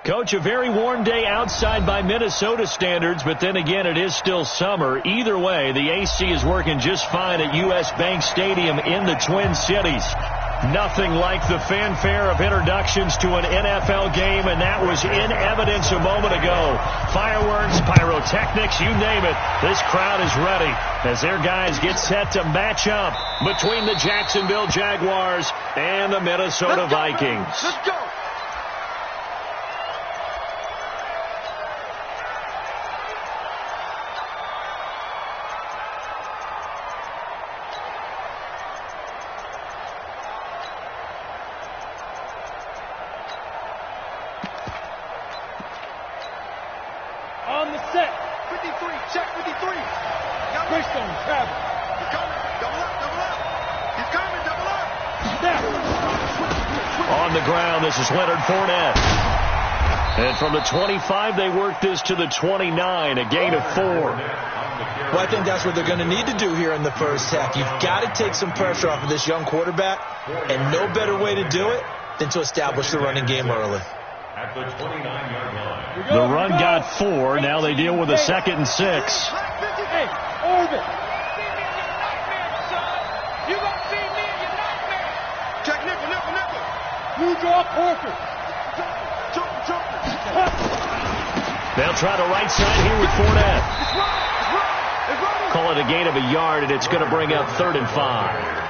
Coach, a very warm day outside by Minnesota standards, but then again, it is still summer. Either way, the AC is working just fine at U.S. Bank Stadium in the Twin Cities. Nothing like the fanfare of introductions to an NFL game, and that was in evidence a moment ago. Fireworks, pyrotechnics, you name it. This crowd is ready as their guys get set to match up between the Jacksonville Jaguars and the Minnesota Vikings. Let's go. On the set. 53, check 53. Greystone, travel. He's coming. Double up, double up. He's coming, double up. Snap. On the ground, this is Leonard Fournette. And from the 25, they work this to the 29, a gain of 4. Well, I think that's what they're going to need to do here in the first half. You've got to take some pressure off of this young quarterback, and no better way to do it than to establish the running game early. At the 29-yard line. The run got 4. Now they deal with a 2nd and 6. Hey, Orbit. You gonna see me in your nightmare. Check nickel, nickel, nickel. You draw Porter. Jump. They'll try the right side here with Fournette. It's running. Call it a gain of a yard, and it's going to bring up 3rd and 5.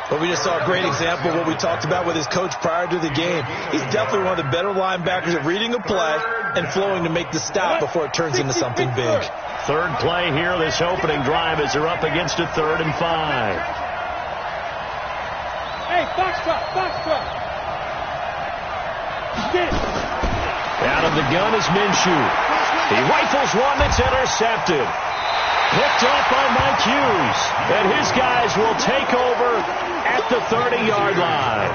But we just saw a great example of what we talked about with his coach prior to the game. He's definitely one of the better linebackers at reading a play and flowing to make the stop before it turns into something big. Third play here, this opening drive, as they're up against a 3rd and 5. Hey, foxtrot. Get it. Out of the gun is Minshew. He rifles one that's intercepted. Picked up by Mike Hughes. And his guys will take over at the 30-yard line.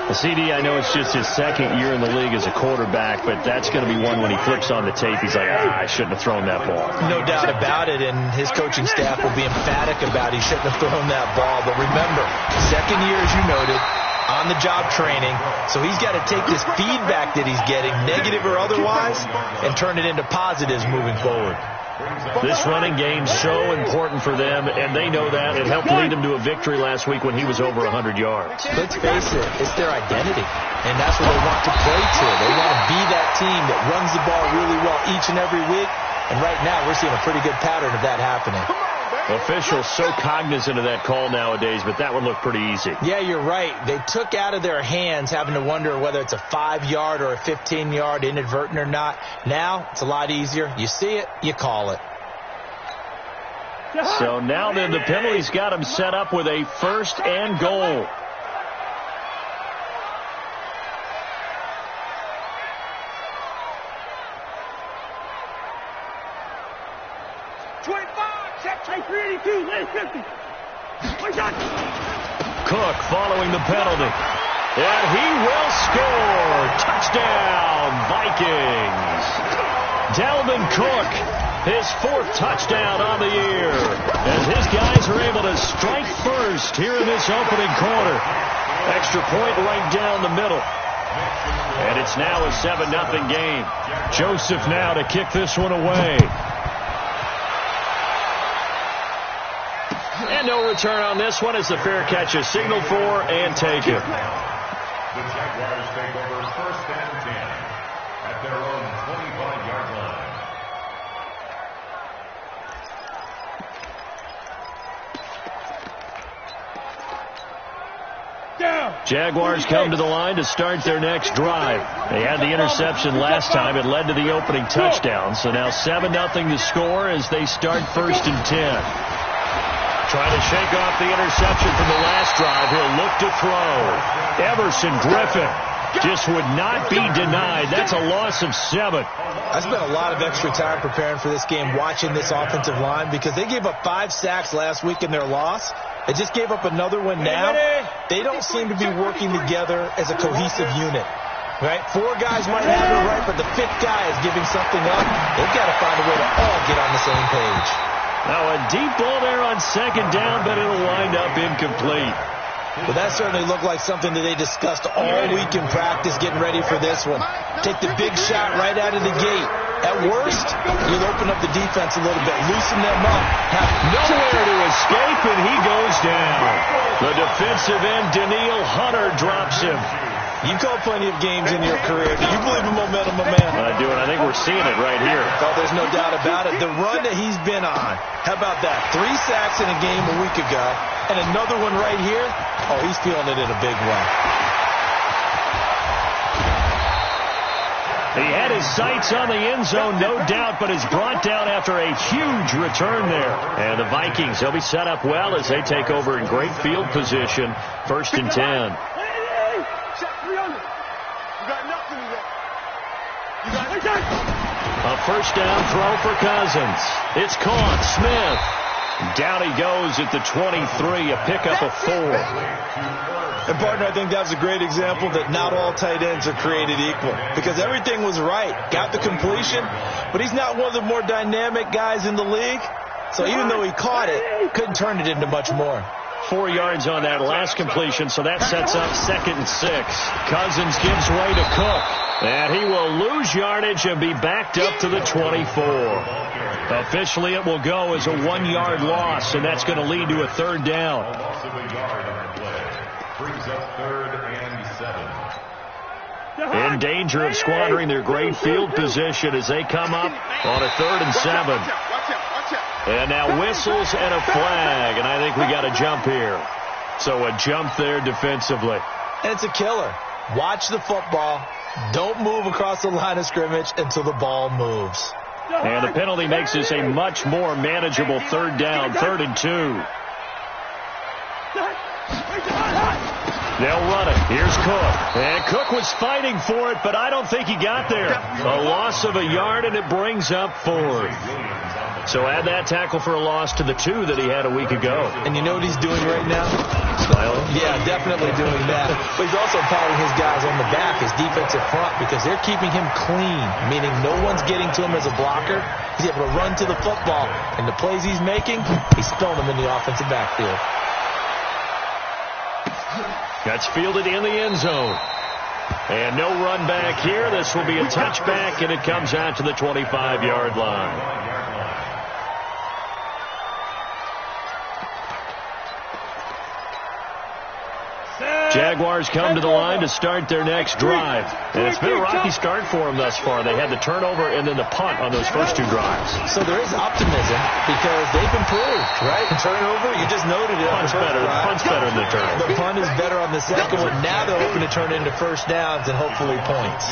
The CD, I know it's just his 2nd year in the league as a quarterback, but that's going to be one when he flips on the tape. He's like, I shouldn't have thrown that ball. No doubt about it, and his coaching staff will be emphatic about he shouldn't have thrown that ball. But remember, 2nd year, as you noted, on-the-job training, so he's got to take this feedback that he's getting, negative or otherwise, and turn it into positives moving forward. This running game's so important for them, and they know that. It helped lead them to a victory last week when he was over 100 yards. Let's face it, it's their identity, and that's what they want to play to. They want to be that team that runs the ball really well each and every week, and right now we're seeing a pretty good pattern of that happening. Officials so cognizant of that call nowadays, but that one looked pretty easy. Yeah, you're right. They took out of their hands having to wonder whether it's a 5-yard or a 15-yard, inadvertent or not. Now, it's a lot easier. You see it, you call it. So now then the penalty's got him set up with a 1st and goal. Cook following the penalty. And he will score. Touchdown, Vikings. Dalvin Cook, his 4th touchdown on the year. As his guys are able to strike first here in this opening quarter. Extra point right down the middle. And it's now a 7-0 game. Joseph now to kick this one away. And no return on this one as the fair catch is signaled for and taken. The Jaguars take over 1st and 10 at their own 25-yard line. Jaguars come to the line to start their next drive. They had the interception last time. It led to the opening touchdown. So now 7-0 to score as they start 1st and 10. Trying to shake off the interception from the last drive. He'll look to throw. Everson Griffin just would not be denied. That's a loss of 7. I spent a lot of extra time preparing for this game watching this offensive line because they gave up 5 sacks last week in their loss. They just gave up another one now. They don't seem to be working together as a cohesive unit. Right? 4 guys might have it right, but the 5th guy is giving something up. They've got to find a way to all get on the same page. Now a deep ball there on 2nd down, but it'll wind up incomplete. Well, that certainly looked like something that they discussed all week in practice getting ready for this one. Take the big shot right out of the gate. At worst, you'll open up the defense a little bit, loosen them up. Have nowhere to escape, and he goes down. The defensive end, Danielle Hunter, drops him. You've called plenty of games in your career. Do you believe in momentum, my man? I do, and I think we're seeing it right here. Oh, there's no doubt about it. The run that he's been on, how about that? 3 sacks in a game a week ago, and another one right here. Oh, he's feeling it in a big way. He had his sights on the end zone, no doubt, but is brought down after a huge return there. And the Vikings, they'll be set up well as they take over in great field position. 1st and 10. A first down throw for Cousins. It's caught. Smith. Down he goes at the 23, a pickup of 4. And, partner, I think that's a great example that not all tight ends are created equal because everything was right. Got the completion, but he's not one of the more dynamic guys in the league. So even though he caught it, couldn't turn it into much more. 4 yards on that last completion, so that sets up 2nd and 6. Cousins gives way to Cook, and he will lose yardage and be backed up to the 24. Officially, it will go as a 1-yard loss, and that's going to lead to a 3rd down. In danger of squandering their great field position as they come up on a 3rd and 7. And now whistles and a flag, and I think we got a jump here. So a jump there defensively. And it's a killer. Watch the football. Don't move across the line of scrimmage until the ball moves. And the penalty makes this a much more manageable 3rd down, 3rd and 2. They'll run it. Here's Cook. And Cook was fighting for it, but I don't think he got there. A loss of a yard, and it brings up 4th. So add that tackle for a loss to the 2 that he had a week ago. And you know what he's doing right now? Smiling? Yeah, definitely doing that. But he's also patting his guys on the back, his defensive front, because they're keeping him clean, meaning no one's getting to him as a blocker. He's able to run to the football. And the plays he's making, he's throwing them in the offensive backfield. That's fielded in the end zone. And no run back here. This will be a touchback, and it comes out to the 25-yard line. Jaguars come to the line to start their next drive. And it's been a rocky start for them thus far. They had the turnover and then the punt on those first 2 drives. So there is optimism because they've improved, right? The turnover, you just noted it. Punt's better than the turnover. The punt is better on the second one. Now they're hoping to turn it into first downs and hopefully points.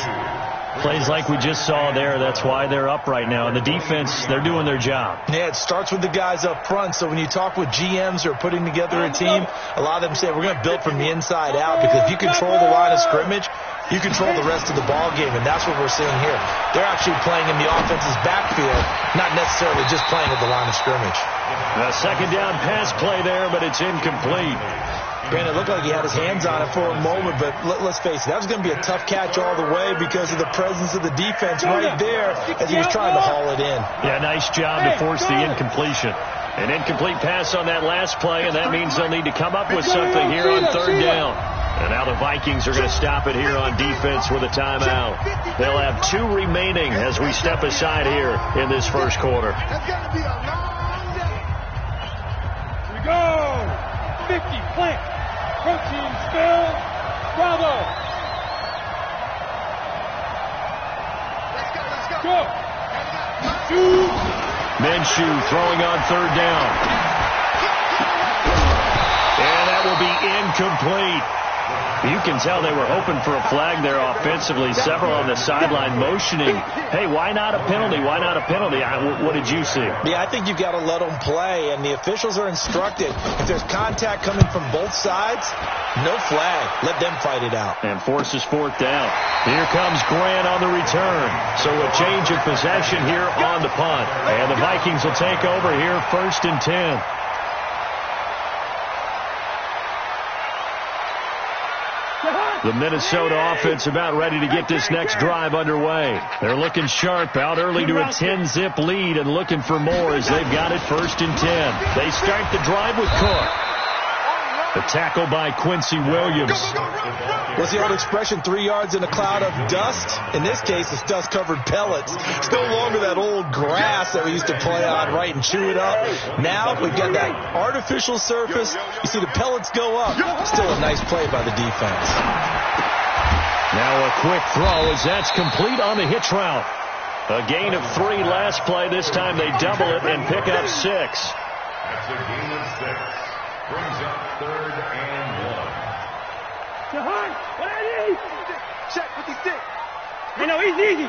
Plays like we just saw there, that's why they're up right now. And the defense, they're doing their job. Yeah, it starts with the guys up front. So when you talk with GMs who are putting together a team, a lot of them say we're going to build from the inside out because if you control the line of scrimmage, you control the rest of the ball game, and that's what we're seeing here. They're actually playing in the offense's backfield, not necessarily just playing at the line of scrimmage. A 2nd down pass play there, but it's incomplete. Granted, it looked like he had his hands on it for a moment, but let's face it, that was going to be a tough catch all the way because of the presence of the defense right there as he was trying to haul it in. Yeah, nice job to force the incompletion. An incomplete pass on that last play, and that means they'll need to come up with something here on 3rd down. And now the Vikings are going to stop it here on defense with a timeout. They'll have 2 remaining as we step aside here in this first quarter. It's going to be a long day. Here we go. 50, plant. Protein spill. Bravo. Let's go. Go. Minshew throwing on 3rd down. And that will be incomplete. You can tell they were hoping for a flag there offensively. Several on the sideline motioning, hey, why not a penalty? Why not a penalty? What did you see? Yeah, I think you've got to let them play, and the officials are instructed. If there's contact coming from both sides, no flag. Let them fight it out. And forces 4th down. Here comes Grant on the return. So a change of possession here on the punt. And the Vikings will take over here 1st and 10. The Minnesota offense about ready to get this next drive underway. They're looking sharp, out early to a 10-zip lead and looking for more as they've got it 1st and 10. They start the drive with Cook. The tackle by Quincy Williams. What's the old expression, 3 yards in a cloud of dust? In this case, it's dust-covered pellets. It's no longer that old grass that we used to play on, right, and chew it up. Now we've got that artificial surface. You see the pellets go up. Still a nice play by the defense. Now a quick throw as that's complete on the hitch route. A gain of 3 last play. This time they double it and pick up 6. That's a gain of 6. Brings up 3rd and 1. Jahan, what I need? Check 56. You know, easy.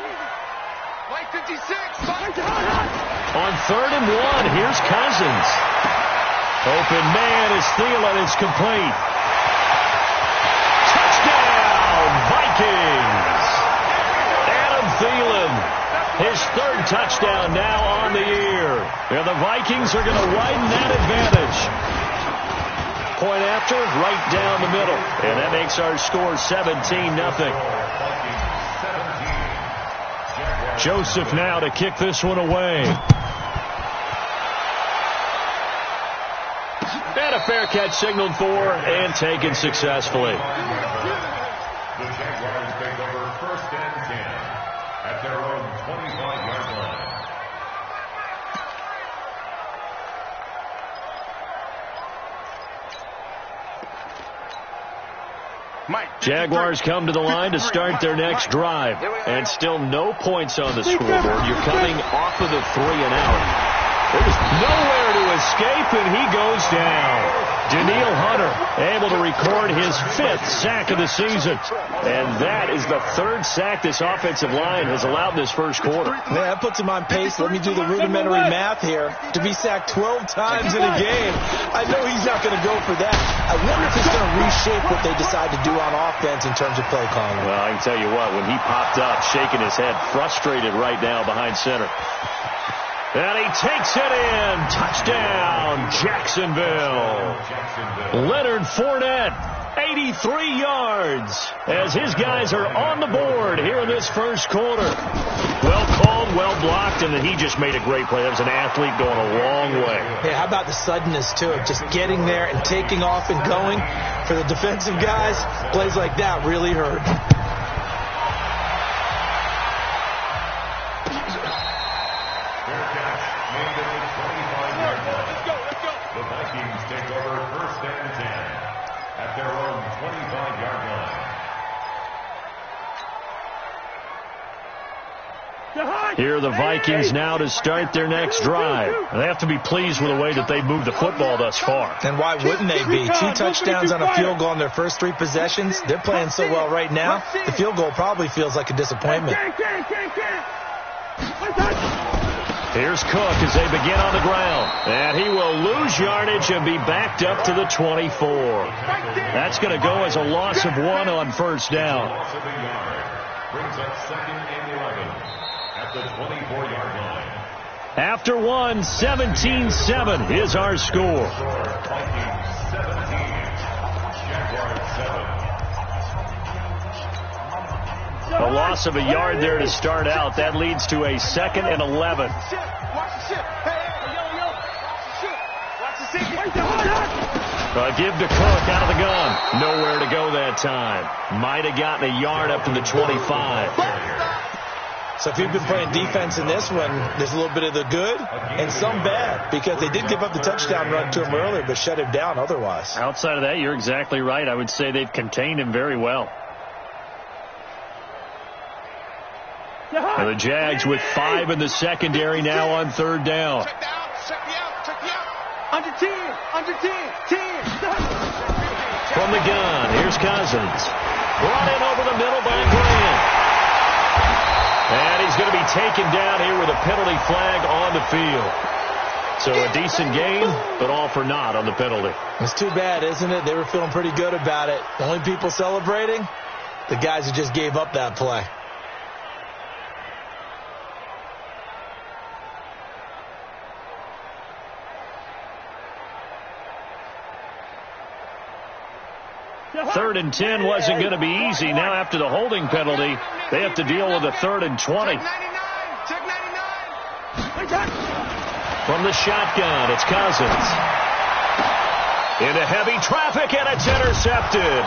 White 56. On 3rd and 1, here's Cousins. Open man is Thielen. It's complete. Touchdown, Vikings. Adam Thielen, his 3rd touchdown now on the year. And the Vikings are going to widen that advantage. Point after, right down the middle. And that makes our score 17-0. Joseph now to kick this one away. And a fair catch signaled for and taken successfully. The Jaguars take over 1st and 10 at their own 25-yard line. Jaguars come to the line to start their next drive. And still no points on the scoreboard. You're coming off of the 3 and out. There's nowhere to escape, and he goes down. Danielle Hunter able to record his 5th sack of the season. And that is the 3rd sack this offensive line has allowed in this first quarter. Man, that puts him on pace. Let me do the rudimentary math here. To be sacked 12 times in a game, I know he's not going to go for that. I wonder if it's going to reshape what they decide to do on offense in terms of play calling. Well, I can tell you what, when he popped up, shaking his head, frustrated right now behind center. And he takes it in. Touchdown, Jacksonville. Leonard Fournette, 83 yards, as his guys are on the board here in this first quarter. Well called, well blocked, and then he just made a great play. That was an athlete going a long way. Hey, how about the suddenness to it? Just getting there and taking off and going. For the defensive guys, plays like that really hurt. The Vikings take over 1st and 10 at their own 25-yard line. Here are the Vikings now to start their next drive. They have to be pleased with the way that they moved the football thus far. And why wouldn't they be? 2 touchdowns on a field goal in their first 3 possessions. They're playing so well right now, the field goal probably feels like a disappointment. Here's Cook as they begin on the ground. And he will lose yardage and be backed up to the 24. That's going to go as a loss of 1 on first down. Loss of a yard brings up 2nd and 11 at the 24-yard line. After 1, 17-7 is our score. Vikings 17, Jaguars 7. A loss of a yard there to start out. That leads to a 2nd and 11. Give to Cook out of the gun. Nowhere to go that time. Might have gotten a yard up to the 25. So if you've been playing defense in this one, there's a little bit of the good and some bad, because they did give up the touchdown run to him earlier, but shut him down otherwise. Outside of that, you're exactly right. I would say they've contained him very well. And the Jags with 5 in the secondary now on 3rd down. Check me out. Under 10. 10. From the gun, here's Cousins. Brought in over the middle by Grant. And he's going to be taken down here with a penalty flag on the field. So a decent game, but all for naught on the penalty. It's too bad, isn't it? They were feeling pretty good about it. The only people celebrating, the guys who just gave up that play. Third and 10 wasn't going to be easy. Now after the holding penalty, they have to deal with a 3rd and 20. Check 99. From the shotgun, it's Cousins. Into heavy traffic, and it's intercepted.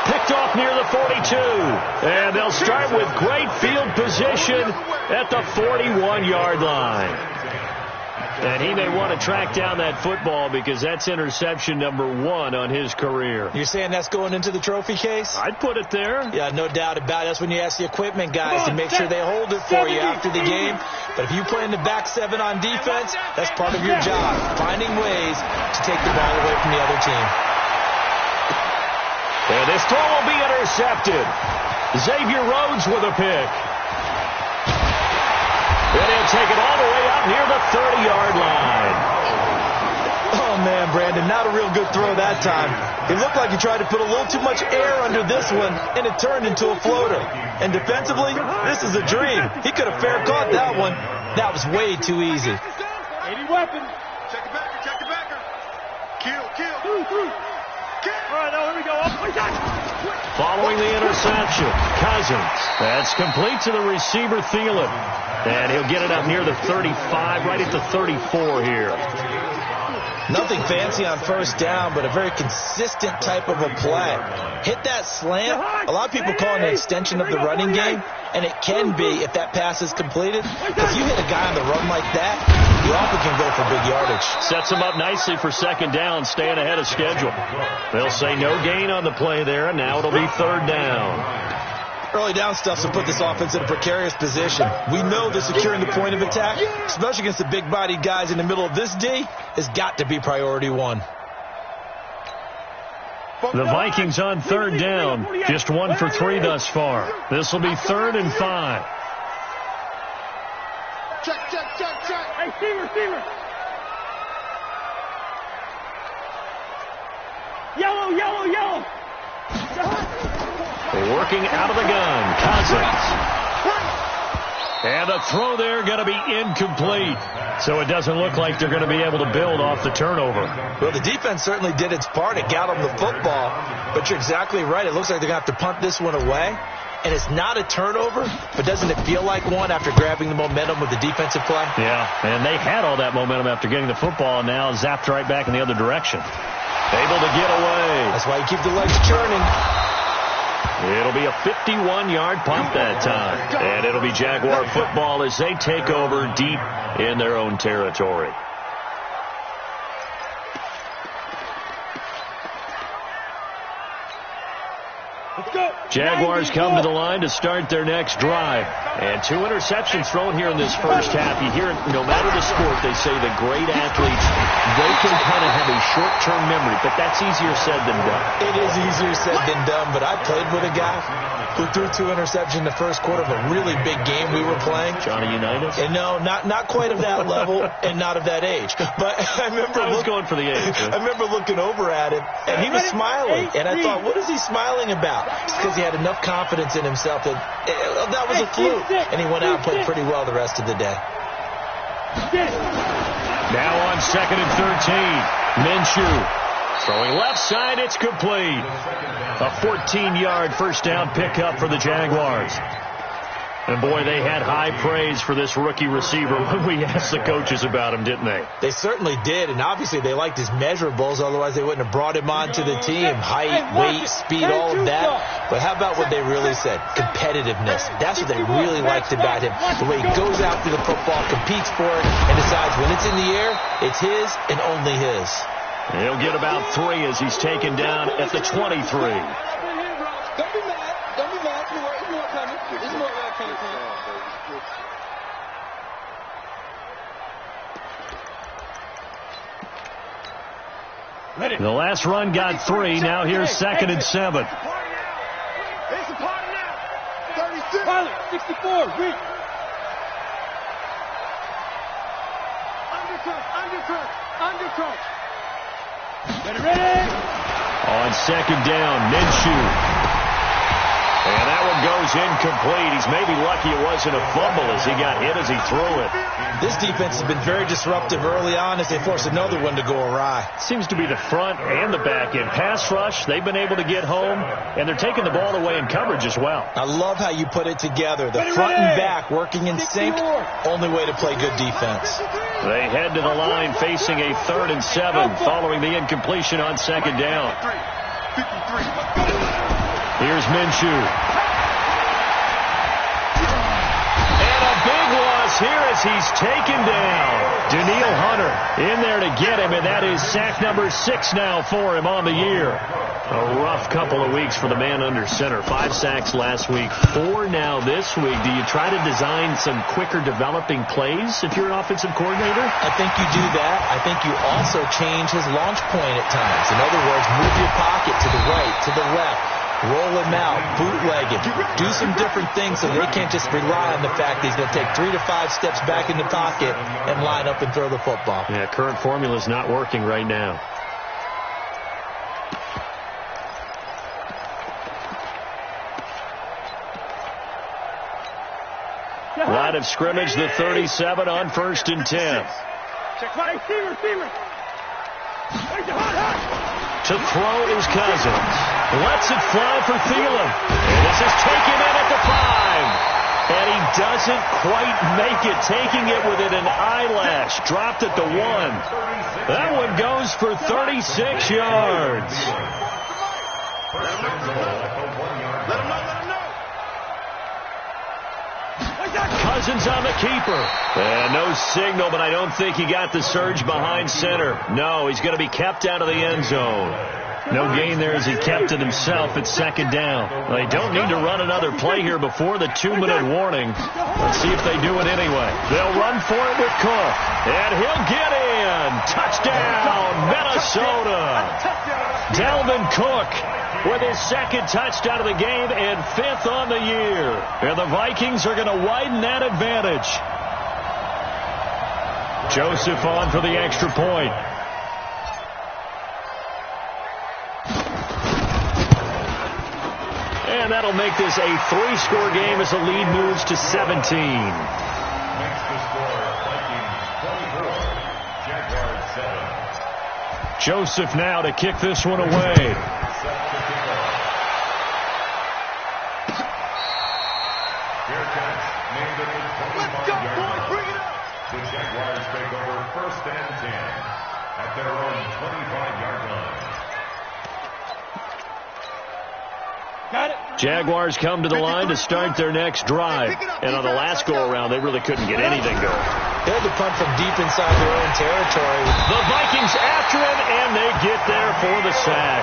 Picked off near the 42. And they'll start with great field position at the 41-yard line. And he may want to track down that football because that's interception number 1 on his career. You're saying that's going into the trophy case? I'd put it there. Yeah, no doubt about it. That's when you ask the equipment guys to make sure they hold it for you after the game. But if you play in the back 7 on defense, that's part of your job, finding ways to take the ball away from the other team. And this throw will be intercepted. Xavier Rhodes with a pick. And he'll take it all the way up near the 30-yard line. Oh, man, Brandon, not a real good throw that time. It looked like he tried to put a little too much air under this one, and it turned into a floater. And defensively, this is a dream. He could have fair caught that one. That was way too easy. 80 weapon. Check the backer, check the backer. Kill. All right, now here we go. Following the interception, Cousins. That's complete to the receiver, Thielen. And he'll get it up near the 35, right at the 34 here. Nothing fancy on first down, but a very consistent type of a play. Hit that slant. A lot of people call it an extension of the running game, and it can be if that pass is completed. If you hit a guy on the run like that, you often can go for big yardage. Sets him up nicely for second down, staying ahead of schedule. They'll say no gain on the play there, and now it'll be third down. Early down stuff will put this offense in a precarious position. We know that securing the point of attack, especially against the big-bodied guys in the middle of this D, has got to be priority 1. The Vikings on third down, just 1 for 3 thus far. This will be 3rd and 5. Check. Hey, receiver. Yellow. Working out of the gun, Cousins. And a throw there going to be incomplete. So it doesn't look like they're going to be able to build off the turnover. Well, the defense certainly did its part. It got them the football. But you're exactly right. It looks like they're going to have to punt this one away. And it's not a turnover, but doesn't it feel like one after grabbing the momentum with the defensive play? Yeah, and they had all that momentum after getting the football, and now zapped right back in the other direction. Able to get away. That's why you keep the legs churning. It'll be a 51-yard punt that time. And it'll be Jaguar football as they take over deep in their own territory. Jaguars come to the line to start their next drive. And 2 interceptions thrown here in this first half. You hear it, no matter the sport, they say the great athletes, they can kind of have a short-term memory, but that's easier said than done. It is easier said than done, but I played with a guy who threw 2 interceptions in the first quarter of a really big game we were playing. Johnny Unitas? And no, not quite of that level and not of that age. But I remember going for the age. I remember looking over at him, and he was smiling. And I thought, what is he smiling about? It's because he had enough confidence in himself that that was a fluke. And he went out and played pretty well the rest of the day. Now on 2nd and 13, Minshew. Throwing left side, it's complete. A 14-yard first down pickup for the Jaguars. And, boy, they had high praise for this rookie receiver when we asked the coaches about him, didn't they? They certainly did, and obviously they liked his measurables. Otherwise, they wouldn't have brought him onto the team. Height, weight, speed, all of that. But how about what they really said? Competitiveness. That's what they really liked about him. The way he goes after the football, competes for it, and decides when it's in the air, it's his and only his. He'll get about 3 as he's taken down at the 23. Don't be mad. There's more coming. There's more coming. The last run got 3. Now here's 2nd and 7. It's a party now. 36. Pilot, 64. Reach. Undercut. Ready. On 2nd down, Minshew. And that one goes incomplete. He's maybe lucky it wasn't a fumble as he got hit as he threw it. This defense has been very disruptive early on as they force another one to go awry. Seems to be the front and the back end. Pass rush, they've been able to get home, and they're taking the ball away in coverage as well. I love how you put it together. The front and back working in sync, only way to play good defense. They head to the line facing a 3rd and 7 following the incompletion on 2nd down. Here's Minshew. Here as he's taken down. Danielle Hunter in there to get him, and that is sack number 6 now for him on the year. A rough couple of weeks for the man under center. 5 sacks last week, 4 now this week. Do you try to design some quicker developing plays if you're an offensive coordinator? I think you do that. I think you also change his launch point at times. In other words, move your pocket to the right, to the left. Roll him out, bootleg him, do some different things so they can't just rely on the fact that he's going to take 3 to 5 steps back in the pocket and line up and throw the football. Yeah, current formula is not working right now. Line of scrimmage, the 37 on 1st and 10. To throw is Cousins. Lets it fly for Thielen. And this is taken in at the 5. And he doesn't quite make it, taking it within an eyelash. Dropped at the 1. That one goes for 36 yards. Cousins on the keeper. And no signal, but I don't think he got the surge behind center. No, he's going to be kept out of the end zone. No gain there as he kept it himself at 2nd down. Well, they don't need to run another play here before the 2-minute warning. Let's see if they do it anyway. They'll run for it with Cook. And he'll get in. Touchdown, Minnesota. Dalvin Cook with his 2nd touchdown of the game and 5th on the year. And the Vikings are going to widen that advantage. Joseph on for the extra point. And that'll make this a 3-score game as the lead moves to 17. Makes the score Vikings 24, Jaguars 7. Joseph now to kick this one away. The Jaguars take over 1st and 10 at their own 25-yard line. Jaguars come to the line to start their next drive. And on the last go-around, they really couldn't get anything going. They had to punt from deep inside their own territory. The Vikings after him, and they get there for the sack.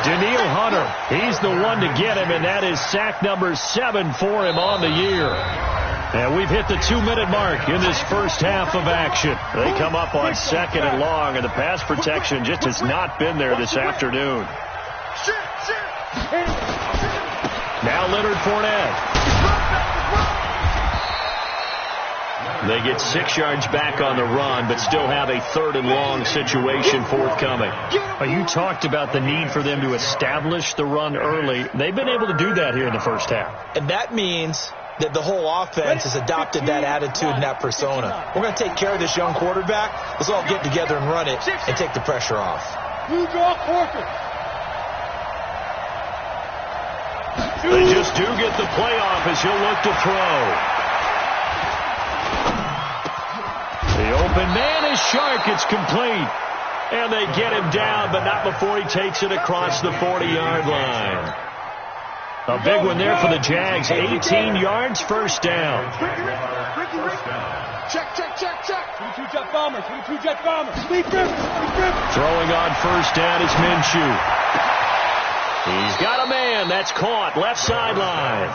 Danielle Hunter, he's the one to get him, and that is sack number 7 for him on the year. And we've hit the 2-minute mark in this first half of action. They come up on 2nd and long, and the pass protection just has not been there this afternoon. Now Leonard Fournette. They get 6 yards back on the run, but still have a 3rd and long situation forthcoming. You talked about the need for them to establish the run early. They've been able to do that here in the first half. And that means that the whole offense has adopted that attitude and that persona. We're going to take care of this young quarterback. Let's all get together and run it and take the pressure off. They just do get the play off as he'll look to throw. The open man is Shark. It's complete. And they get him down, but not before he takes it across the 40-yard line. A big one there for the Jags. 18 yards, 1st down. Check. 22 jet bombers. 22 jet bombers. Throwing on 1st down is Minshew. He's got a man. That's caught. Left sideline.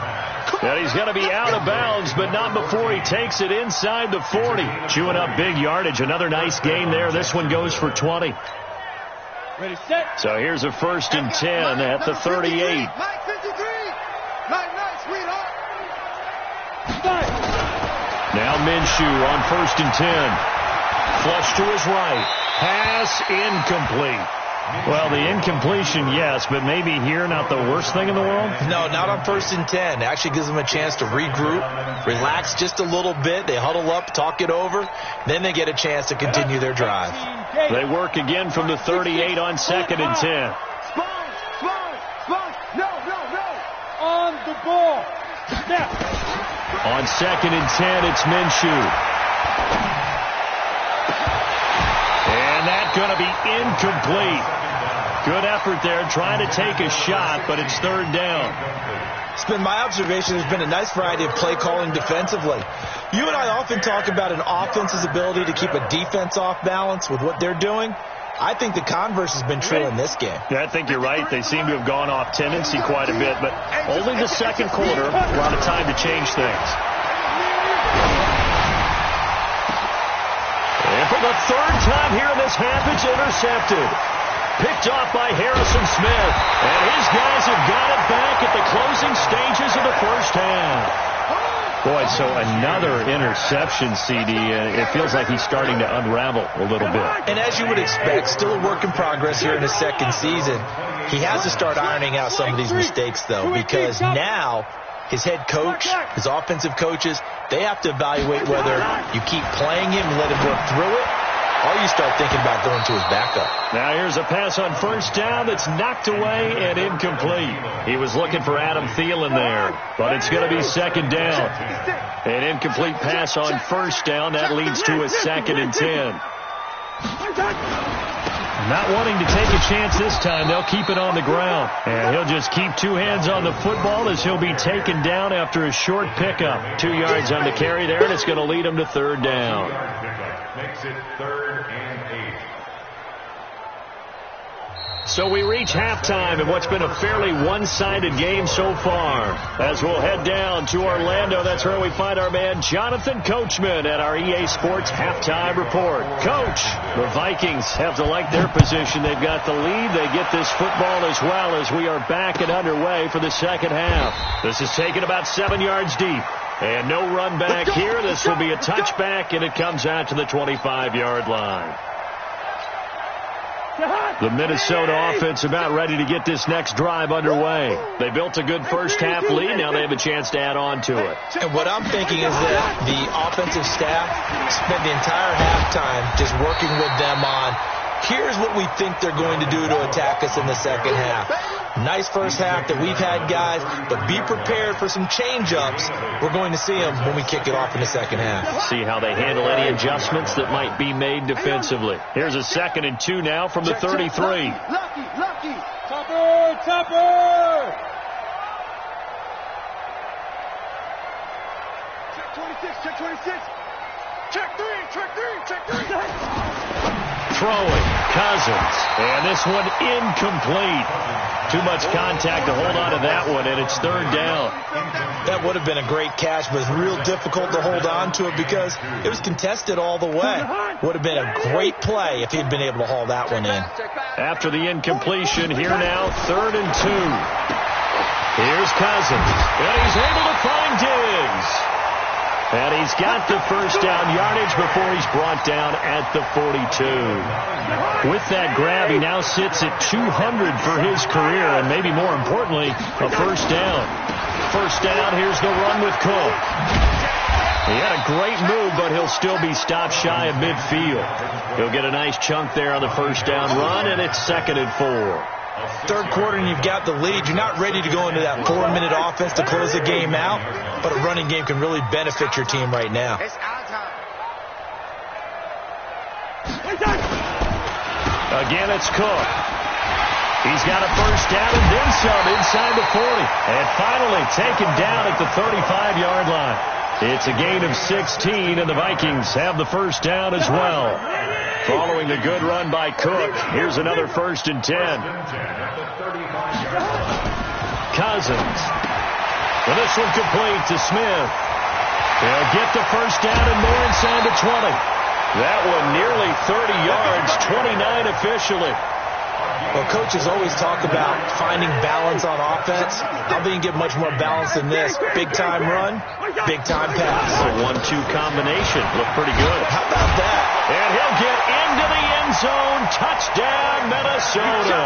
And he's going to be out of bounds, but not before he takes it inside the 40. Chewing up big yardage. Another nice gain there. This one goes for 20. Ready, set. So here's a 1st and 10 at the 38. Now Minshew on 1st and 10. Flush to his right. Pass incomplete. Well, the incompletion, yes, but maybe here not the worst thing in the world? No, not on 1st and 10. It actually gives them a chance to regroup, relax just a little bit. They huddle up, talk it over. Then they get a chance to continue their drive. They work again from the 38 on 2nd and 10. No. On the ball. Snap. On 2nd and 10, it's Minshew. going to be incomplete. Good effort there, trying to take a shot, but it's third down. It's been my observation there's been a nice variety of play calling defensively. You and I often talk about an offense's ability to keep a defense off balance with what they're doing. I think the converse has been true in this game. Yeah, I think you're right. They seem to have gone off tendency quite a bit, but only the second quarter, a lot of time to change things. And for the third time here in this half, it's intercepted. Picked off by Harrison Smith. And his guys have got it back at the closing stages of the first half. Boy, so another interception, CD. It feels like he's starting to unravel a little bit. And as you would expect, still a work in progress here in his second season. He has to start ironing out some of these mistakes, though, because now his head coach, his offensive coaches, they have to evaluate whether you keep playing him and let him work through it, or you start thinking about going to his backup. Now here's a pass on first down that's knocked away and incomplete. He was looking for Adam Thielen there, but it's going to be second down. An incomplete pass on first down. That leads to a 2nd and 10. Not wanting to take a chance this time. They'll keep it on the ground. And he'll just keep two hands on the football as he'll be taken down after a short pickup. 2 yards on the carry there, and it's going to lead him to third down. Makes it 3rd and 8. So we reach halftime in what's been a fairly one-sided game so far. As we'll head down to Orlando, that's where we find our man Jonathan Coachman at our EA Sports Halftime Report. Coach, the Vikings have to like their position. They've got the lead. They get this football as well as we are back and underway for the second half. This is taken about 7 yards deep. And no run back here. This will be a touchback, and it comes out to the 25-yard line. The Minnesota offense about ready to get this next drive underway. They built a good first half lead. Now they have a chance to add on to it. And what I'm thinking is that the offensive staff spent the entire halftime just working with them on, here's what we think they're going to do to attack us in the second half. Nice first half that we've had, guys, but be prepared for some change-ups. We're going to see them when we kick it off in the second half. See how they handle any adjustments that might be made defensively. Here's a 2nd and 2 now from the 33. Lucky. Topper. Check 26. Check 3. Throwing, Cousins, and this one incomplete. Too much contact to hold on to that one, and it's third down. That would have been a great catch, but it's real difficult to hold on to it because it was contested all the way. Would have been a great play if he'd been able to haul that one in. After the incompletion, here now, 3rd and 2. Here's Cousins, and he's able to find Diggs. And he's got the first down yardage before he's brought down at the 42. With that grab, he now sits at 200 for his career, and maybe more importantly, a first down. First down, here's the run with Cook. He had a great move, but he'll still be stopped shy of midfield. He'll get a nice chunk there on the first down run, and it's 2nd and 4. Third quarter and you've got the lead. You're not ready to go into that 4-minute offense to close the game out, but a running game can really benefit your team right now. Again, it's Cook. He's got a first down and then some inside the 40. And finally taken down at the 35-yard line. It's a gain of 16, and the Vikings have the first down as well. Following the good run by Cook, here's another 1st and 10. Cousins. And this one complete to Smith. They'll get the first down and more inside the 20. That one nearly 30 yards, 29 officially. Well, coaches always talk about finding balance on offense. I don't think you get much more balance than this. Big-time run, big-time pass. A 1-2 combination. Looked pretty good. How about that? And he'll get into the end zone. Touchdown, Minnesota.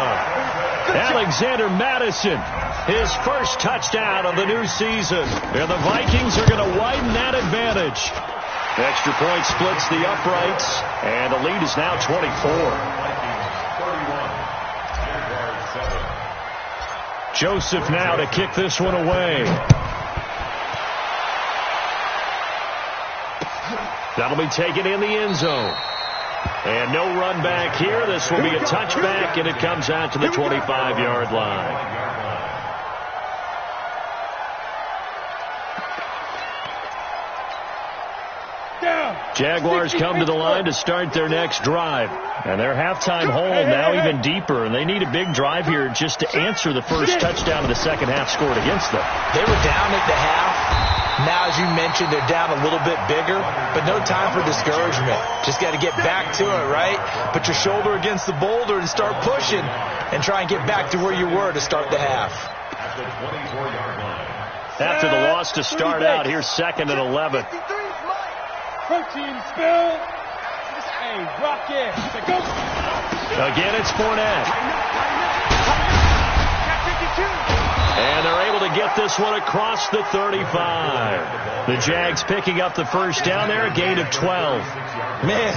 Alexander Mattison, his first touchdown of the new season. And the Vikings are going to widen that advantage. Extra point splits the uprights, and the lead is now 24. Joseph now to kick this one away. That'll be taken in the end zone. And no run back here. This will be a touchback, and it comes out to the 25-yard line. Jaguars come to the line to start their next drive. And their halftime hole now even deeper, and they need a big drive here just to answer the first touchdown of the second half scored against them. They were down at the half. Now, as you mentioned, they're down a little bit bigger, but no time for discouragement. Just got to get back to it, right? Put your shoulder against the boulder and start pushing and try and get back to where you were to start the half. After the loss to start out, here's 2nd and 11. Protein spill. Hey, rock it. Go. Again, it's Fournette. And they're able to get this one across the 35. The Jags picking up the first down there, a gain of 12. Man,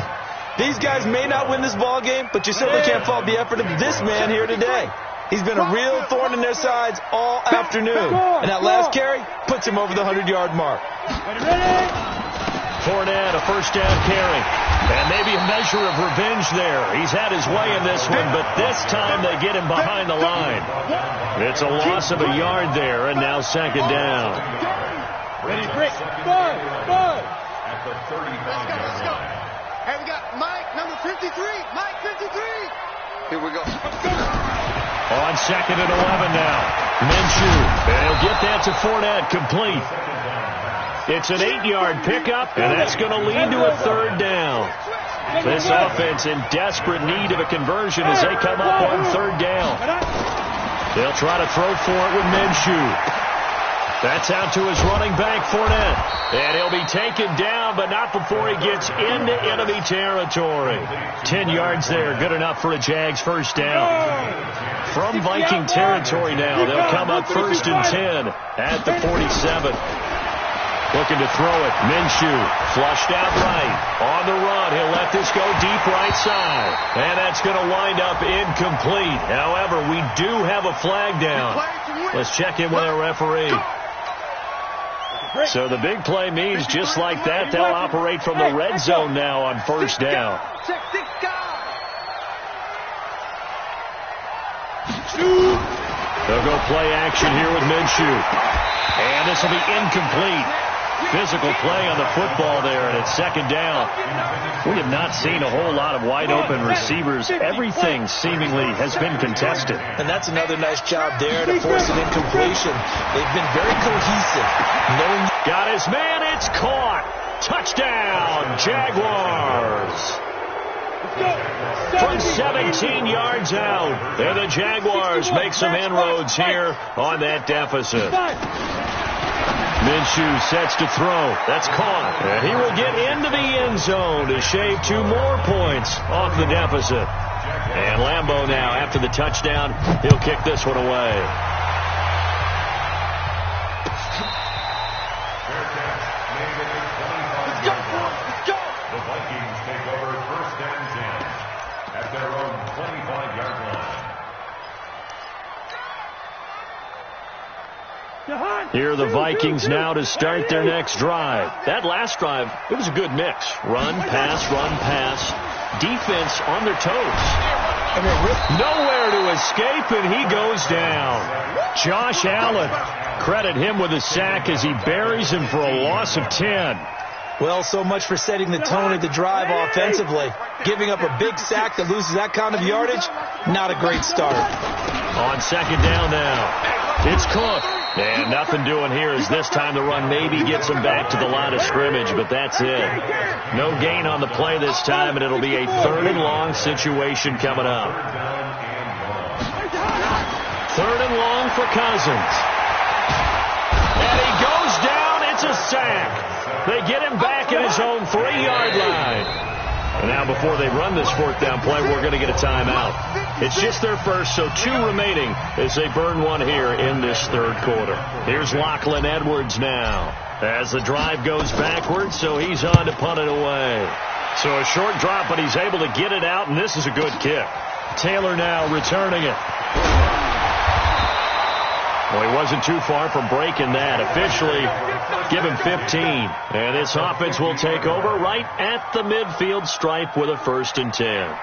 these guys may not win this ball game, but you certainly can't fault the effort of this man here today. He's been a real thorn in their sides all afternoon. And that last carry puts him over the 100-yard mark. Fournette, a first down carry. And maybe a measure of revenge there. He's had his way in this one, but this time they get him behind the line. It's a loss of a yard there, and now 2nd down. Ready, break. Bud. At the 35-yard Let's go. Hey, we got Mike, number 53. Mike, 53. Here we go. On 2nd and 11 now. Minshew. And he'll get that to Fournette, complete. It's an 8-yard pickup, and that's going to lead to a 3rd down. This offense in desperate need of a conversion as they come up on 3rd down. They'll try to throw for it with Minshew. That's out to his running back, Fournette. And he'll be taken down, but not before he gets into enemy territory. 10 yards there, good enough for a Jags first down. From Viking territory now, they'll come up 1st and 10 at the 47. Looking to throw it. Minshew flushed out right. On the run. He'll let this go deep right side. And that's going to wind up incomplete. However, we do have a flag down. Let's check in with our referee. So the big play means just like that, they'll operate from the red zone now on 1st down. They'll go play action here with Minshew. And this will be incomplete. Physical play on the football there, and it's 2nd down. We have not seen a whole lot of wide-open receivers. Everything seemingly has been contested. And that's another nice job there to force an incompletion. They've been very cohesive. Got his man, it's caught. Touchdown, Jaguars. From 17 yards out, and the Jaguars make some inroads here on that deficit. Minshew sets to throw. That's caught. And he will get into the end zone to shave 2 more points off the deficit. And Lambeau now, after the touchdown, he'll kick this one away. The Vikings take over 1st and 10 at their own 25-yard line. Here are the Vikings now to start their next drive. That last drive, it was a good mix. Run, pass, defense on their toes. Nowhere to escape, and he goes down. Josh Allen, credit him with a sack as he buries him for a loss of 10. Well, so much for setting the tone of the drive offensively. Giving up a big sack that loses that kind of yardage, not a great start. On 2nd down now, it's Cook. And nothing doing here as this time the run maybe gets him back to the line of scrimmage, but that's it. No gain on the play this time, and it'll be a 3rd and long situation coming up. 3rd and long for Cousins. And he goes down. It's a sack. They get him back at his own 3-yard line. And now before they run this 4th down play, we're going to get a timeout. It's just their first, so 2 remaining as they burn one here in this 3rd quarter. Here's Lachlan Edwards now as the drive goes backwards, so he's on to punt it away. So a short drop, but he's able to get it out, and this is a good kick. Taylor now returning it. Well, he wasn't too far from breaking that. Officially, give him 15. And this offense will take over right at the midfield stripe with a 1st and 10.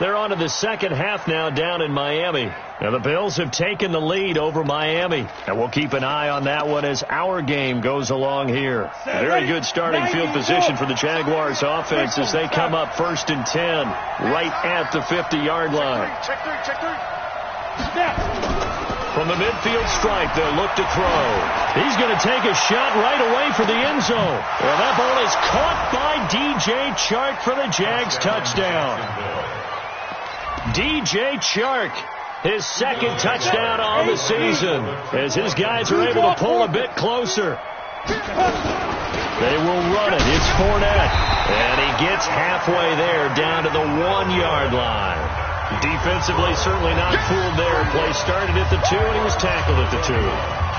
They're on to the second half now down in Miami. Now the Bills have taken the lead over Miami. And we'll keep an eye on that one as our game goes along here. Very good starting field position for the Jaguars offense as they come up 1st and 10 right at the 50-yard line. Check three. From the midfield stripe, they'll look to throw. He's going to take a shot right away for the end zone. Well, that ball is caught by DJ Chark for the Jags touchdown. DJ Chark, his 2nd touchdown on the season, as his guys are able to pull a bit closer. They will run it. It's Fournette, and he gets halfway there down to the 1-yard line. Defensively, certainly not fooled there. Play started at the 2, and he was tackled at the 2.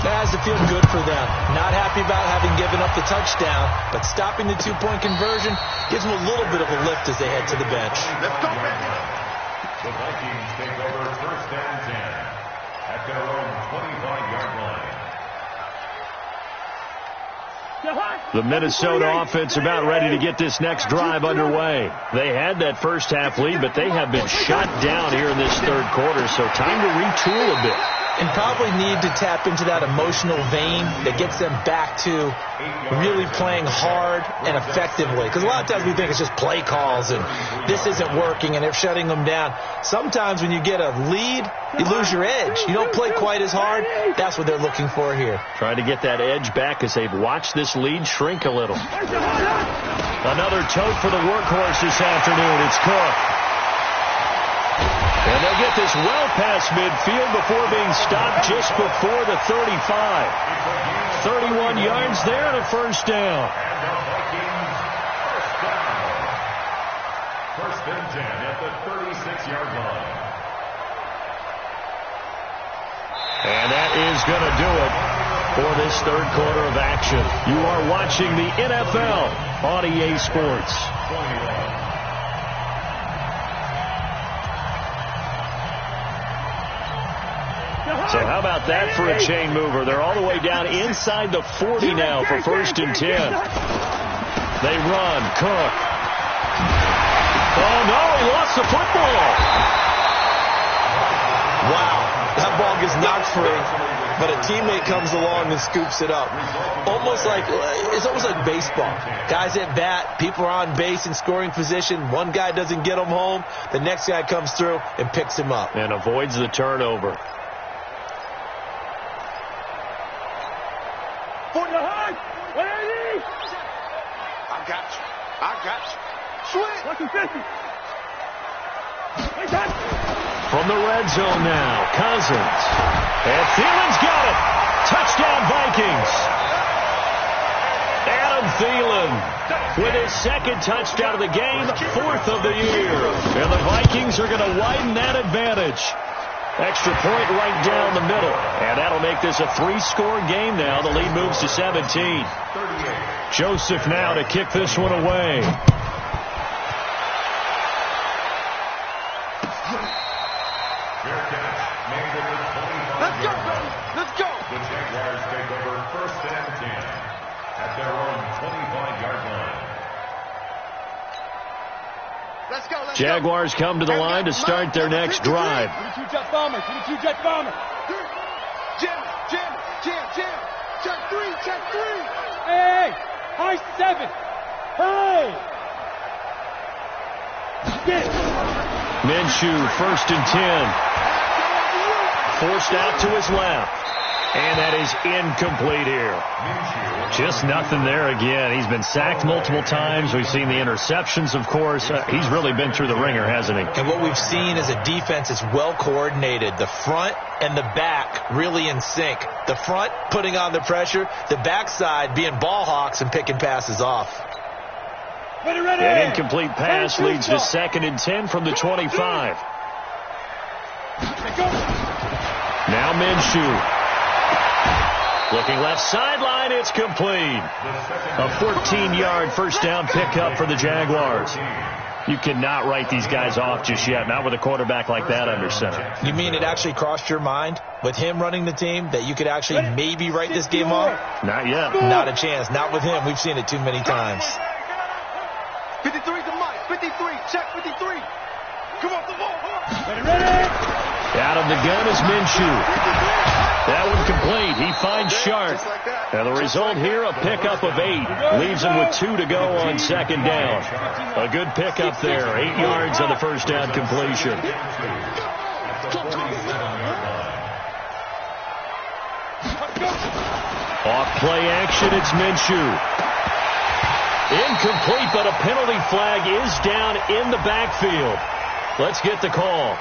That has to feel good for them. Not happy about having given up the touchdown, but stopping the 2-point conversion gives them a little bit of a lift as they head to the bench. Let's go, baby. The Vikings take over 1st and 10 at their own 25-yard line. The Minnesota offense about ready to get this next drive underway. They had that first half lead, but they have been shut down here in this 3rd quarter, so time to retool a bit. And probably need to tap into that emotional vein that gets them back to really playing hard and effectively. Because a lot of times we think it's just play calls and this isn't working and they're shutting them down. Sometimes when you get a lead, you lose your edge. You don't play quite as hard. That's what they're looking for here. Trying to get that edge back as they've watched this lead shrink a little. Another tote for the workhorse this afternoon. It's Cook. And they'll get this well past midfield before being stopped just before the 35. 31 yards there and a 1st down. And the Vikings first down. 1st and 10 at the 36-yard line. And that is going to do it for this 3rd quarter of action. You are watching the NFL on EA Sports. 21. So how about that for a chain mover? They're all the way down inside the 40 now for 1st and 10. They run. Cook. Oh, no, he lost the football. Wow, that ball gets knocked free, but a teammate comes along and scoops it up. It's almost like baseball. Guys at bat, people are on base in scoring position. One guy doesn't get him home. The next guy comes through and picks him up. And avoids the turnover. From the red zone now, Cousins. And Thielen's got it. Touchdown, Vikings. Adam Thielen with his 2nd touchdown of the game, 4th of the year. And the Vikings are going to widen that advantage. Extra point right down the middle. And that'll make this a 3-score game now. The lead moves to 17. Joseph now to kick this one away. Let's go. The Jaguars take over 1st and 10 at their own 25-yard line. Let's go. Jaguars come to the line to start their next drive. 22 jet bomber. 22 jet bomber. Jam. Check three. Hey. High 7. Hey. Minshew, 1st and 10. Forced out to his left. And that is incomplete here. Just nothing there again. He's been sacked multiple times. We've seen the interceptions, of course. He's really been through the ringer, hasn't he? And what we've seen is a defense that's well coordinated. The front and the back really in sync. The front putting on the pressure. The backside being ball hawks and picking passes off. Ready. An incomplete pass leads to 2nd and 10 from the 25. Now Minshew. Looking left sideline, it's complete. A 14-yard first down pickup for the Jaguars. You cannot write these guys off just yet, not with a quarterback like that under center. You mean it actually crossed your mind with him running the team that you could actually maybe write this game off? Not yet. Not a chance. Not with him. We've seen it too many times. 53 to Mike. 53. Check 53. Come on, the ball. Ready. Out of the gun is Minshew. That one complete. He finds Sharp. And the result here, a pickup of 8. Leaves him with 2 to go on second down. A good pickup there. 8 yards on the first down completion. Off play action, it's Minshew. Incomplete, but a penalty flag is down in the backfield. Let's get the call.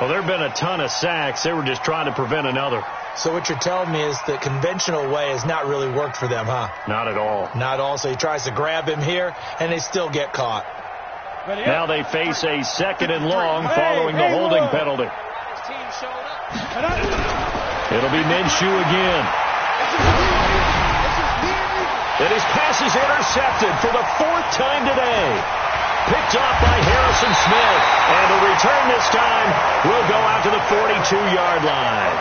Well, there have been a ton of sacks. They were just trying to prevent another. So what you're telling me is the conventional way has not really worked for them, huh? Not at all. Not all. So he tries to grab him here, and they still get caught. Now they face a second and long following the holding penalty. It'll be Minshew again. And his pass is intercepted for the 4th time today. Picked off by Harrison Smith. And the return this time will go out to the 42-yard line.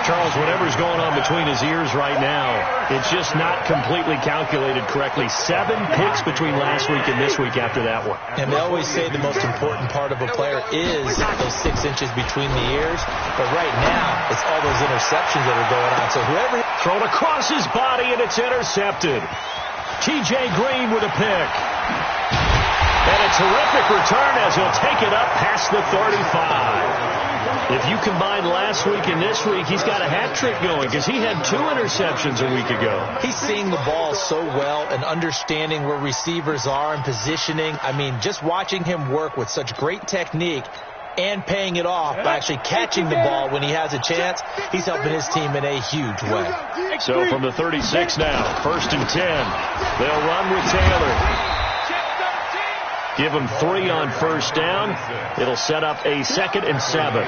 Charles, whatever's going on between his ears right now, it's just not completely calculated correctly. 7 picks between last week and this week after that one. And they always say the most important part of a player is those 6 inches between the ears. But right now, it's all those interceptions that are going on. So whoever... Thrown across his body, and it's intercepted. T.J. Green with a pick. And a terrific return as he'll take it up past the 35. If you combine last week and this week, he's got a hat trick going because he had 2 interceptions a week ago. He's seeing the ball so well and understanding where receivers are and positioning. I mean, just watching him work with such great technique and paying it off by actually catching the ball when he has a chance, he's helping his team in a huge way. So from the 36 now, 1st and 10, they'll run with Taylor. Give him 3 on first down. It'll set up a 2nd and 7.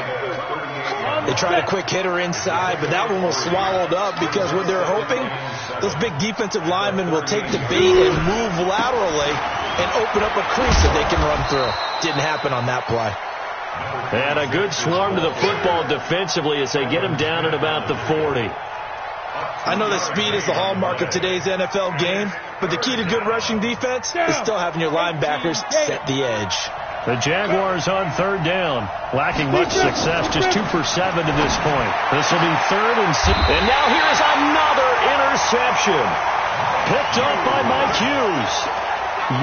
They tried a quick hitter inside, but that one was swallowed up because what they're hoping, those big defensive linemen will take the bait and move laterally and open up a crease that they can run through. Didn't happen on that play. And a good swarm to the football defensively as they get him down at about the 40. I know that speed is the hallmark of today's NFL game, but the key to good rushing defense is still having your linebackers set the edge. The Jaguars on 3rd down, lacking much success, just 2 for 7 to this point. This will be 3rd and 6. And now here's another interception. Picked off by Mike Hughes.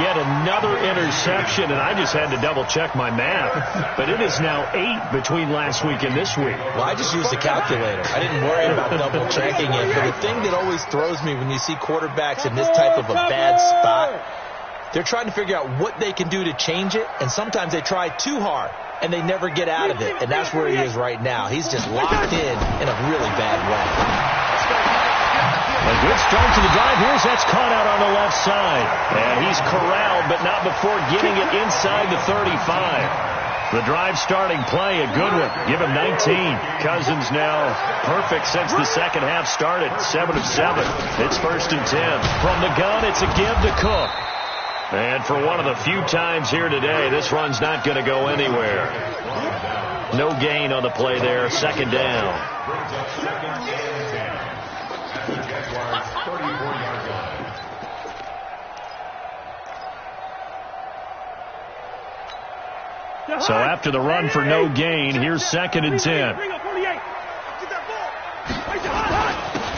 Yet another interception, and I just had to double-check my math. But it is now 8 between last week and this week. Well, I just used a calculator. I didn't worry about double-checking it. But the thing that always throws me when you see quarterbacks in this type of a bad spot, they're trying to figure out what they can do to change it, and sometimes they try too hard, and they never get out of it. And that's where he is right now. He's just locked in a really bad way. A good start to the drive. Here's that's caught out on the left side. And he's corralled, but not before getting it inside the 35. The drive starting play, a good one. Give him 19. Cousins now perfect since the second half started. 7 of 7. It's 1st and 10. From the gun, it's a give to Cook. And for one of the few times here today, this run's not going to go anywhere. No gain on the play there. 2nd down. So after the run for no gain, here's 2nd and 10.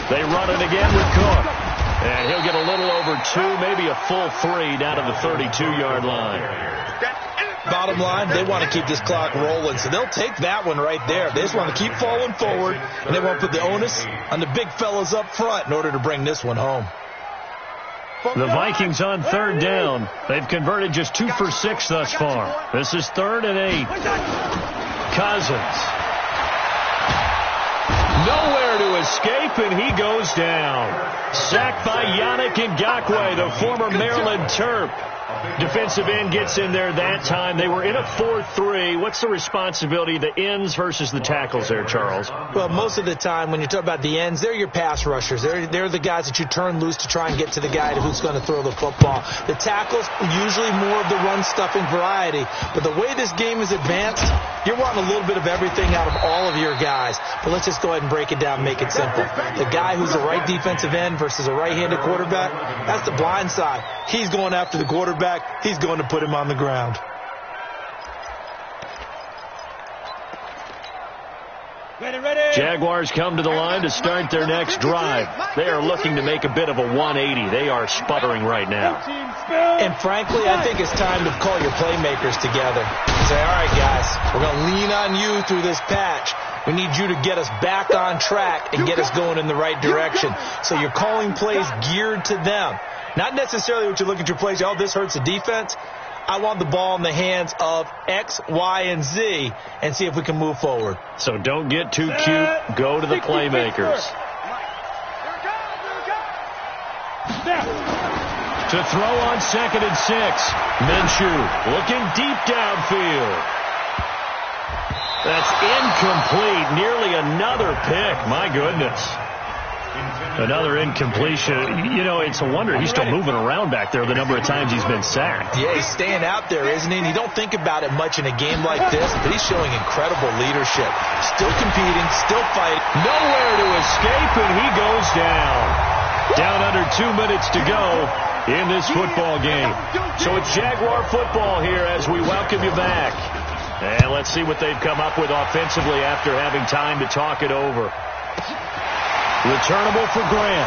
They run it again with Cook. And he'll get a little over 2, maybe a full 3 down to the 32-yard line. Bottom line, they want to keep this clock rolling, so they'll take that one right there. They just want to keep falling forward, and they want to put the onus on the big fellas up front in order to bring this one home. The Vikings on 3rd down. They've converted just 2 for 6 thus far. This is 3rd and 8. Cousins. Nowhere to escape, and he goes down. Sacked by Yannick Ngakoue, the former Maryland Terp. Defensive end gets in there that time. They were in a 4-3. What's the responsibility of the ends versus the tackles there, Charles? Well, most of the time when you talk about the ends, they're your pass rushers. They're the guys that you turn loose to try and get to the guy who's going to throw the football. The tackles, usually more of the run-stuffing variety. But the way this game is advanced, you're wanting a little bit of everything out of all of your guys. But let's just go ahead and break it down and make it simple. The guy who's a right defensive end versus a right-handed quarterback, that's the blind side. He's going after the quarterback. He's going to put him on the ground. Ready. Jaguars come to the line to start their next drive. They are looking to make a bit of a 180. They are sputtering right now. And frankly, I think it's time to call your playmakers together. Say, all right, guys, we're going to lean on you through this patch. We need you to get us back on track and get us going in the right direction. So you're calling plays geared to them. Not necessarily what you look at your plays, oh, this hurts the defense. I want the ball in the hands of X, Y, and Z and see if we can move forward. So don't get too cute. Go to the playmakers. To throw on 2nd and 6. Minshew looking deep downfield. That's incomplete. Nearly another pick. My goodness. Another incompletion. You know, it's a wonder he's still moving around back there the number of times he's been sacked. Yeah, he's staying out there, isn't he? And you don't think about it much in a game like this, but he's showing incredible leadership. Still competing, still fighting. Nowhere to escape, and he goes down. Down under 2 minutes to go in this football game. So it's Jaguar football here as we welcome you back. And let's see what they've come up with offensively after having time to talk it over. Returnable for Graham.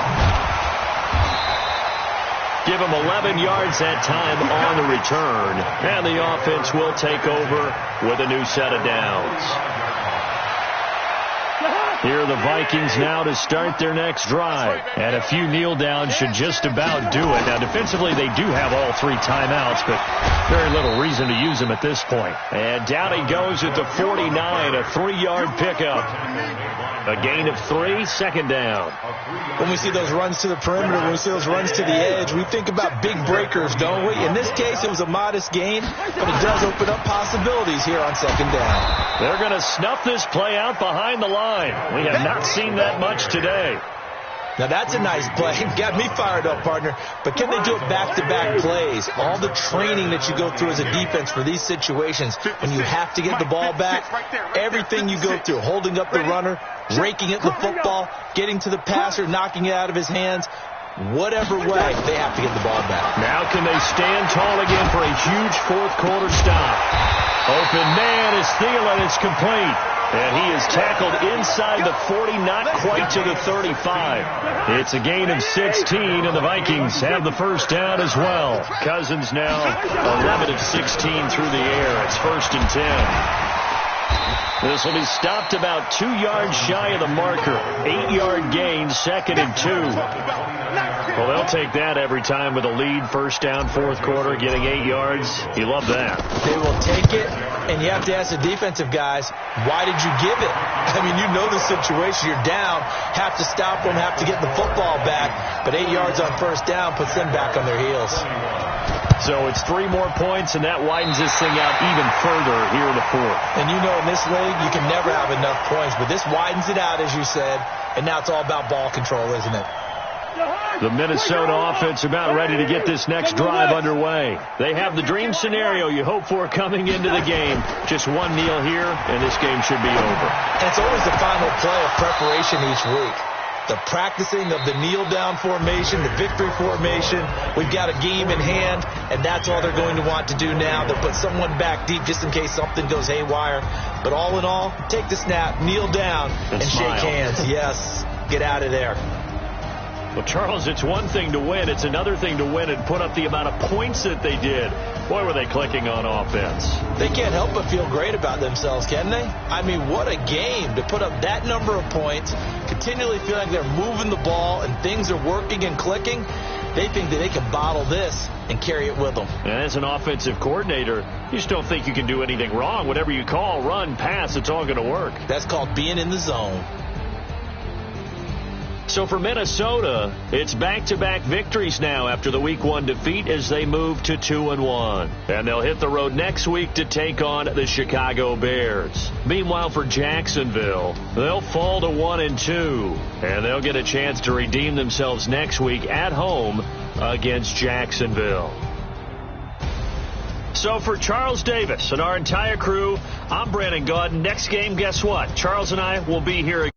Give him 11 yards that time on the return. And the offense will take over with a new set of downs. Here are the Vikings now to start their next drive. And a few kneel downs should just about do it. Now, defensively, they do have all 3 timeouts, but very little reason to use them at this point. And down he goes at the 49, a 3-yard pickup. A gain of 3, 2nd down. When we see those runs to the perimeter, when we see those runs to the edge, we think about big breakers, don't we? In this case, it was a modest gain, but it does open up possibilities here on 2nd down. They're going to snuff this play out behind the line. We have not seen that much today. Now, that's a nice play. Got me fired up, partner. But can they do it back-to-back plays? All the training that you go through as a defense for these situations, when you have to get the ball back, everything you go through, holding up the runner, raking at the football, getting to the passer, knocking it out of his hands, whatever way, they have to get the ball back. Now can they stand tall again for a huge 4th quarter stop? Open man is Thielen. It's complete. And he is tackled inside the 40, not quite to the 35. It's a gain of 16, and the Vikings have the first down as well. Cousins now 11 of 16 through the air. It's 1st and 10. This will be stopped about 2 yards shy of the marker. 8-yard gain, 2nd and 2. Well, they'll take that every time with a lead. 1st down, 4th quarter, getting 8 yards. You love that. They will take it, and you have to ask the defensive guys, why did you give it? I mean, you know the situation. You're down, have to stop them, have to get the football back. But 8 yards on 1st down puts them back on their heels. So it's 3 more points, and that widens this thing out even further here in the 4th. And you know in this league, you can never have enough points. But this widens it out, as you said, and now it's all about ball control, isn't it? The Minnesota offense about ready to get this next drive underway. They have the dream scenario you hope for coming into the game. Just one kneel here, and this game should be over. And it's always the final play of preparation each week. The practicing of the kneel-down formation, the victory formation. We've got a game in hand, and that's all they're going to want to do now. They'll put someone back deep just in case something goes haywire. But all in all, take the snap, kneel down, and shake hands. Yes, get out of there. Well, Charles, it's one thing to win. It's another thing to win and put up the amount of points that they did. Boy, were they clicking on offense. They can't help but feel great about themselves, can they? I mean, what a game to put up that number of points, continually feeling like they're moving the ball and things are working and clicking. They think that they can bottle this and carry it with them. And as an offensive coordinator, you just don't think you can do anything wrong. Whatever you call, run, pass, it's all going to work. That's called being in the zone. So for Minnesota, it's back-to-back victories now after the Week 1 defeat as they move to 2-1. And they'll hit the road next week to take on the Chicago Bears. Meanwhile, for Jacksonville, they'll fall to 1-2. And they'll get a chance to redeem themselves next week at home against Jacksonville. So for Charles Davis and our entire crew, I'm Brandon Gaudin. Next game, guess what? Charles and I will be here again.